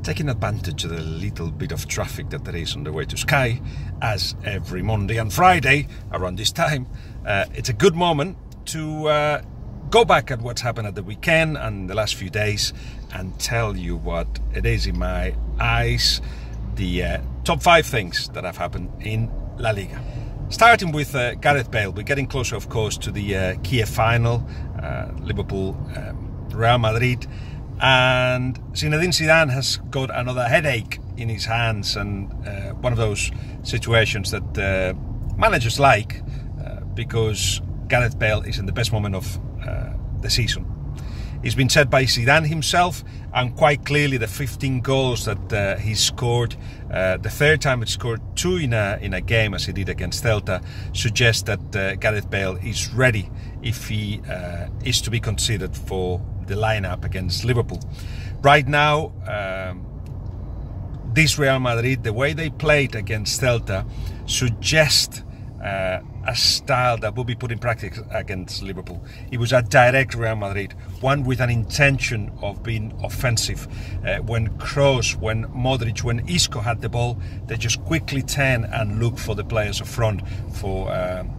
taking advantage of the little bit of traffic that there is on the way to Sky, as every Monday and Friday around this time. It's a good moment to go back at what's happened at the weekend and the last few days and tell you what it is in my eyes, the top 5 things that have happened in La Liga. Starting with Gareth Bale. We're getting closer, of course, to the Kiev final, Liverpool, Real Madrid. And Zinedine Zidane has got another headache in his hands, and one of those situations that managers like because Gareth Bale is in the best moment of the season. It's been said by Zidane himself, and quite clearly the 15 goals that he scored, the third time he scored 2 in a game as he did against Celta, suggests that Gareth Bale is ready if he is to be considered for the lineup against Liverpool. Right now, this Real Madrid, the way they played against Celta, suggests a style that will be put in practice against Liverpool. It was a direct Real Madrid, one with an intention of being offensive. When Kroos, when Modric, when Isco had the ball, they just quickly turn and look for the players up front, for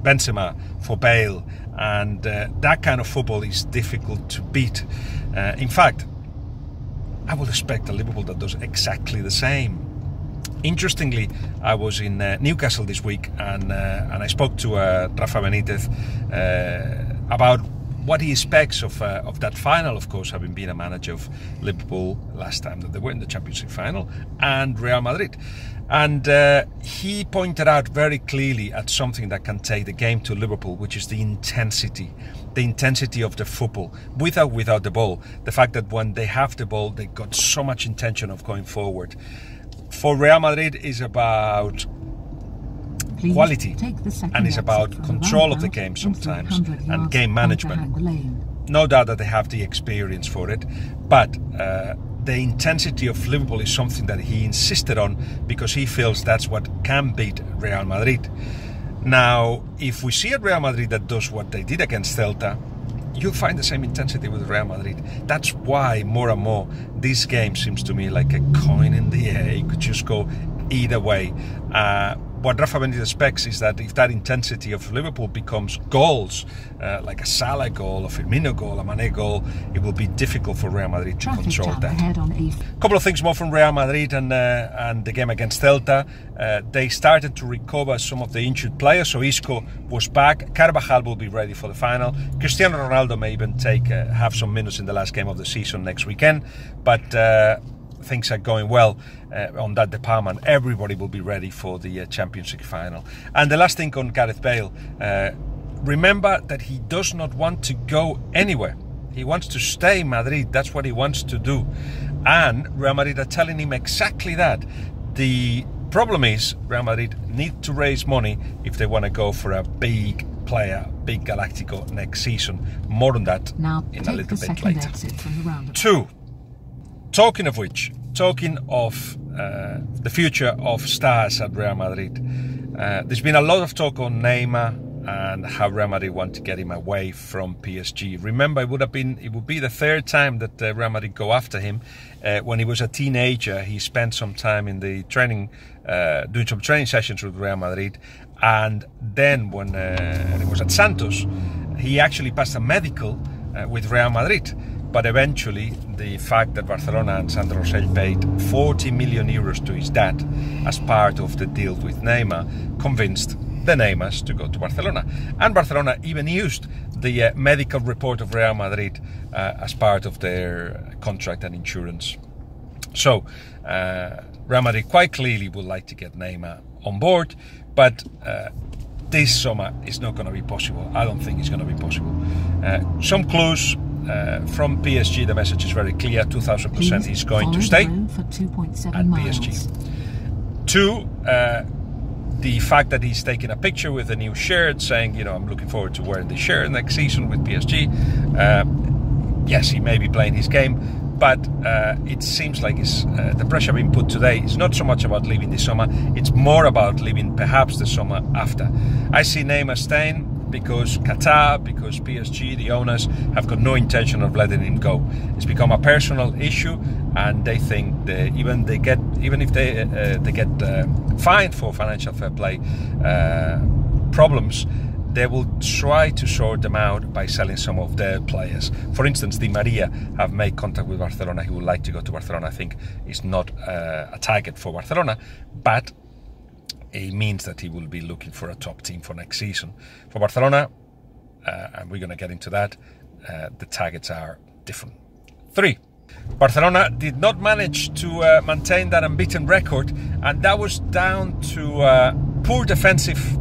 Benzema, for Bale, and that kind of football is difficult to beat. In fact, I would expect a Liverpool that does exactly the same. Interestingly, I was in Newcastle this week, and I spoke to Rafa Benitez about what he expects of that final, of course, having been a manager of Liverpool last time that they were in the Champions League final, and Real Madrid. And he pointed out very clearly at something that can take the game to Liverpool, which is the intensity of the football, with or without the ball. The fact that when they have the ball, they got so much intention of going forward. For Real Madrid is about quality, and it's about control of the game sometimes, and game management. No doubt that they have the experience for it, but the intensity of Liverpool is something that he insisted on because he feels that's what can beat Real Madrid. Now, if we see a Real Madrid that does what they did against Celta, you'll find the same intensity with Real Madrid. That's why more and more this game seems to me like a coin in the air. It could just go either way. What Rafa Benitez expects is that if that intensity of Liverpool becomes goals, like a Salah goal, a Firmino goal, a Mane goal, it will be difficult for Real Madrid to control that. A couple of things more from Real Madrid and the game against Celta. They started to recover some of the injured players, so Isco was back. Carvajal will be ready for the final. Cristiano Ronaldo may even have some minutes in the last game of the season next weekend, but things are going well on that department. Everybody will be ready for the Champions League final. And the last thing on Gareth Bale, remember that he does not want to go anywhere. He wants to stay in Madrid. That's what he wants to do. And Real Madrid are telling him exactly that. The problem is Real Madrid need to raise money if they want to go for a big player, big Galactico next season. More on that in a little bit later. 2. Talking of which, talking of the future of stars at Real Madrid, there's been a lot of talk on Neymar and how Real Madrid want to get him away from PSG. Remember, it would be the 3rd time that Real Madrid go after him. When he was a teenager, he spent some time in the training, doing some training sessions with Real Madrid, and then when he was at Santos, he actually passed a medical with Real Madrid. But eventually, the fact that Barcelona and Sandro Rosell paid 40 million euros to his dad as part of the deal with Neymar convinced the Neymars to go to Barcelona. And Barcelona even used the medical report of Real Madrid as part of their contract and insurance. So, Real Madrid quite clearly would like to get Neymar on board, but this summer is not going to be possible. I don't think it's going to be possible. Some clues from PSG, the message is very clear. 2,000% he's going to stay at PSG. 2, the fact that he's taking a picture with a new shirt saying, you know, I'm looking forward to wearing this shirt next season with PSG. Yes, he may be playing his game, but it seems like the pressure being put today is not so much about leaving this summer, it's more about leaving perhaps the summer after. I see Neymar staying. because Qatar, because PSG, the owners, have got no intention of letting him go. It's become a personal issue, and they think that even if they get fined for financial fair play problems, they will try to sort them out by selling some of their players. For instance, Di Maria have made contact with Barcelona. He would like to go to Barcelona. I think he's not a target for Barcelona, but it means that he will be looking for a top team for next season. For Barcelona, and we're going to get into that, the targets are different. 3. Barcelona did not manage to maintain that unbeaten record, and that was down to poor defensive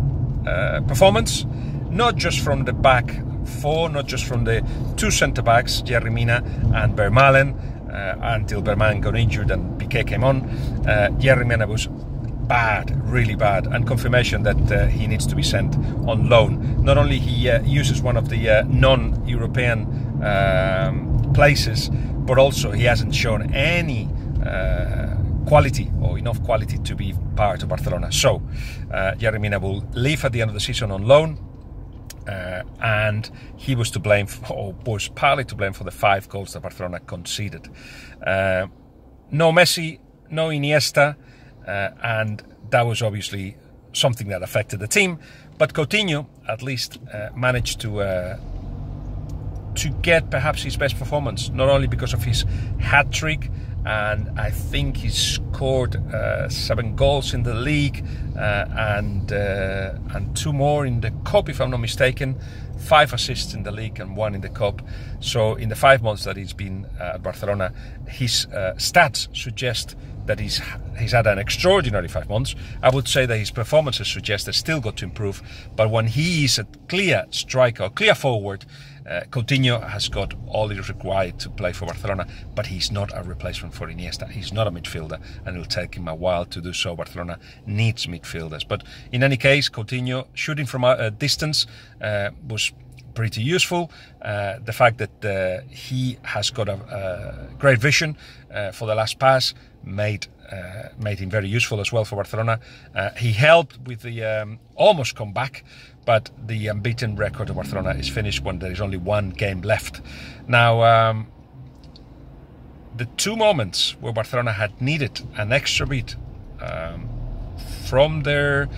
performance, not just from the back four, not just from the two centre-backs, Yerry Mina and Vermaelen, until Vermaelen got injured and Piqué came on. Yerry Mina was bad, really bad, and confirmation that he needs to be sent on loan. Not only he uses one of the non-European places, but also he hasn't shown any quality or enough quality to be part of Barcelona. So Yerry Mina will leave at the end of the season on loan, and he was to blame, or was partly to blame, for the 5 goals that Barcelona conceded. No Messi, no Iniesta, and that was obviously something that affected the team. But Coutinho at least managed to get perhaps his best performance, not only because of his hat-trick, and I think he scored 7 goals in the league, and 2 more in the cup, if I'm not mistaken. 5 assists in the league and 1 in the cup. So in the 5 months that he's been at Barcelona, his stats suggest that he's had an extraordinary 5 months. I would say that his performances suggest there's still got to improve, but when he is a clear striker, clear forward, Coutinho has got all it is required to play for Barcelona, but he's not a replacement for Iniesta. He's not a midfielder, and it'll take him a while to do so. Barcelona needs midfielders. But in any case, Coutinho shooting from a distance was pretty useful. The fact that he has got a great vision for the last pass made him very useful as well for Barcelona. He helped with the almost comeback, but the unbeaten record of Barcelona is finished when there is only 1 game left. Now, the 2 moments where Barcelona had needed an extra beat from their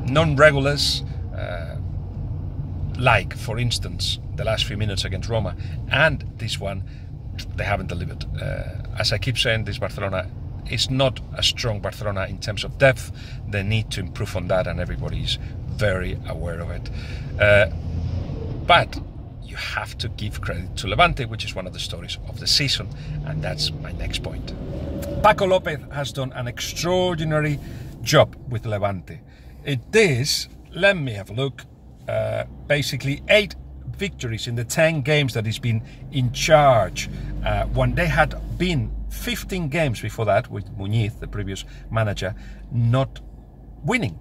non-regulars, like, for instance, the last few minutes against Roma, and this one, they haven't delivered. As I keep saying, this Barcelona is not a strong Barcelona in terms of depth. They need to improve on that, and everybody's very aware of it. But you have to give credit to Levante, which is one of the stories of the season, and that's my next point. Paco Lopez has done an extraordinary job with Levante. It is, let me have a look, basically 8 victories in the 10 games that he's been in charge, when they had been 15 games before that with Muñiz, the previous manager, not winning.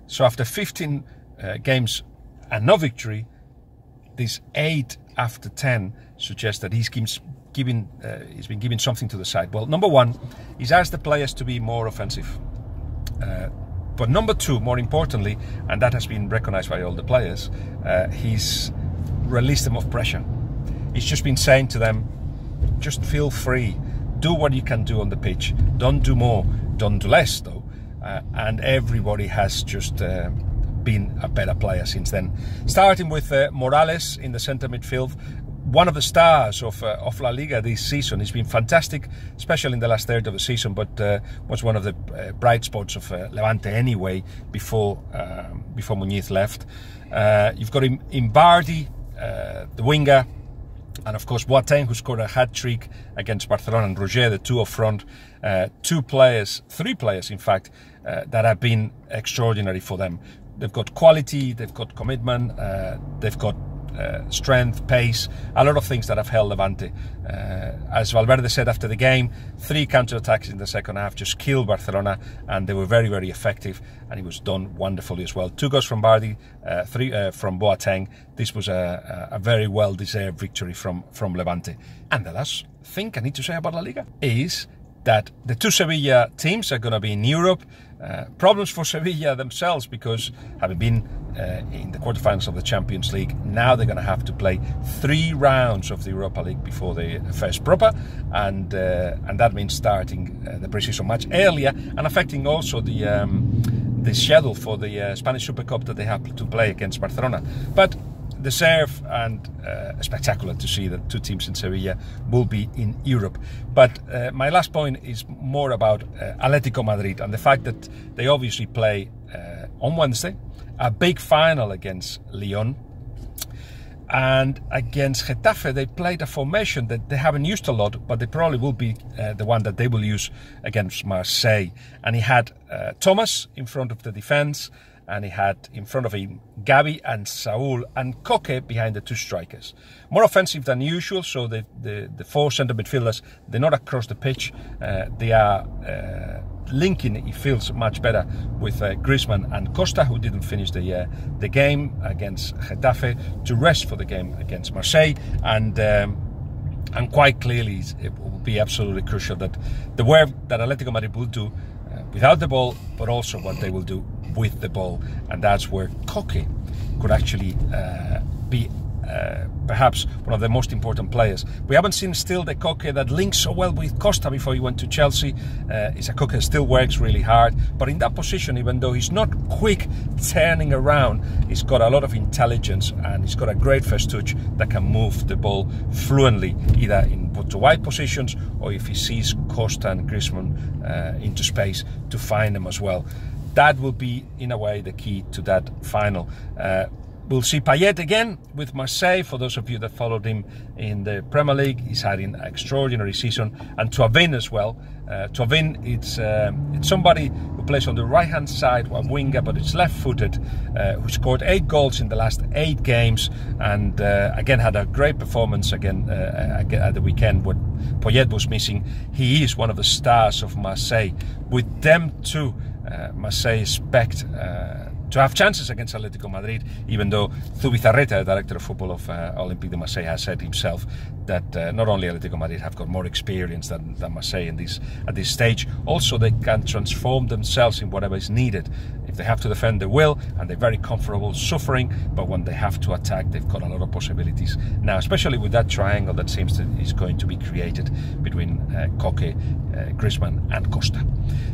So after 15 games and no victory, these 8 after 10 suggest that he's been giving something to the side. Well, number 1, he's asked the players to be more offensive. But number 2, more importantly, and that has been recognized by all the players, he's released them of pressure. He's just been saying to them, just feel free, do what you can do on the pitch, don't do more, don't do less though. And everybody has just been a better player since then. Starting with Morales in the centre midfield, one of the stars of La Liga this season. He's been fantastic, especially in the last third of the season, but was one of the bright spots of Levante anyway before Muñiz left. You've got him in Bardi, the winger, and of course Boateng, who scored a hat-trick against Barcelona, and Roger, the 2 up front. 3 players in fact, that have been extraordinary for them. They've got quality, they've got commitment, they've got strength, pace, a lot of things that have held Levante. As Valverde said after the game, 3 counter-attacks in the second half just killed Barcelona, and they were very, very effective, and it was done wonderfully as well. 2 goals from Bardi, 3 from Boateng. This was a very well-deserved victory from Levante. And the last thing I need to say about La Liga is that the 2 Sevilla teams are going to be in Europe. Problems for Sevilla themselves, because having been in the quarterfinals of the Champions League. Now they're going to have to play 3 rounds of the Europa League before the first proper, and that means starting the pre-season match earlier and affecting also the schedule for the Spanish Super Cup that they have to play against Barcelona. But deserve and spectacular to see that 2 teams in Sevilla will be in Europe. But my last point is more about Atletico Madrid and the fact that they obviously play on Wednesday a big final against Lyon, and against Getafe they played a formation that they haven't used a lot, but they probably will be the one that they will use against Marseille. And he had Thomas in front of the defence, and he had in front of him Gavi and Saul and Koke behind the 2 strikers. More offensive than usual, so the 4 centre midfielders, they're not across the pitch. They are linking, it feels much better, with Griezmann and Costa, who didn't finish the game against Getafe, to rest for the game against Marseille. And quite clearly it will be absolutely crucial that the work that Atletico Madrid will do without the ball, but also what they will do with the ball, and that's where Koke could actually be perhaps one of the most important players. We haven't seen still the Koke that links so well with Costa before he went to Chelsea. It's a Koke that still works really hard, but in that position, even though he's not quick turning around, he's got a lot of intelligence and he's got a great first touch that can move the ball fluently, either in to wide positions or if he sees Costa and Griezmann into space, to find them as well. That will be, in a way, the key to that final. We'll see Payet again with Marseille. For those of you that followed him in the Premier League, he's had an extraordinary season. And Thauvin as well. Thauvin, it's somebody who plays on the right-hand side, a winger, but it's left-footed, who scored 8 goals in the last 8 games, and again had a great performance again at the weekend when Payet was missing. He is one of the stars of Marseille. With them too, Marseille expect to have chances against Atletico Madrid, even though Zubizarreta, the director of football of Olympique de Marseille, has said himself that not only Atletico Madrid have got more experience than Marseille at this stage, also they can transform themselves in whatever is needed. If they have to defend, they will, and they're very comfortable suffering, but when they have to attack, they've got a lot of possibilities now, especially with that triangle that seems that is going to be created between Koke, Griezmann and Costa.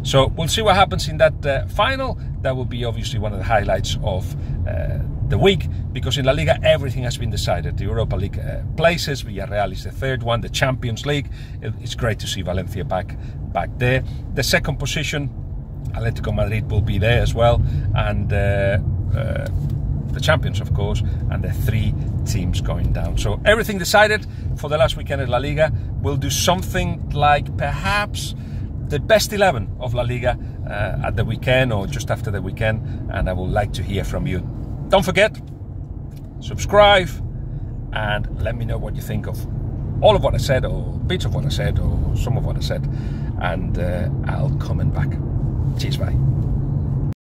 So we'll see what happens in that final. That will be obviously one of the highlights of the week, because in La Liga everything has been decided. The Europa League places, Villarreal is the 3rd one, the Champions League. It's great to see Valencia back there. The 2nd position, Atletico Madrid will be there as well, and the champions, of course, and the 3 teams going down. So everything decided for the last weekend at La Liga. We'll do something like perhaps the best 11 of La Liga at the weekend or just after the weekend, and I would like to hear from you. Don't forget, subscribe and let me know what you think of all of what I said, or bits of what I said, or some of what I said, and I'll comment back. Cheers, bye.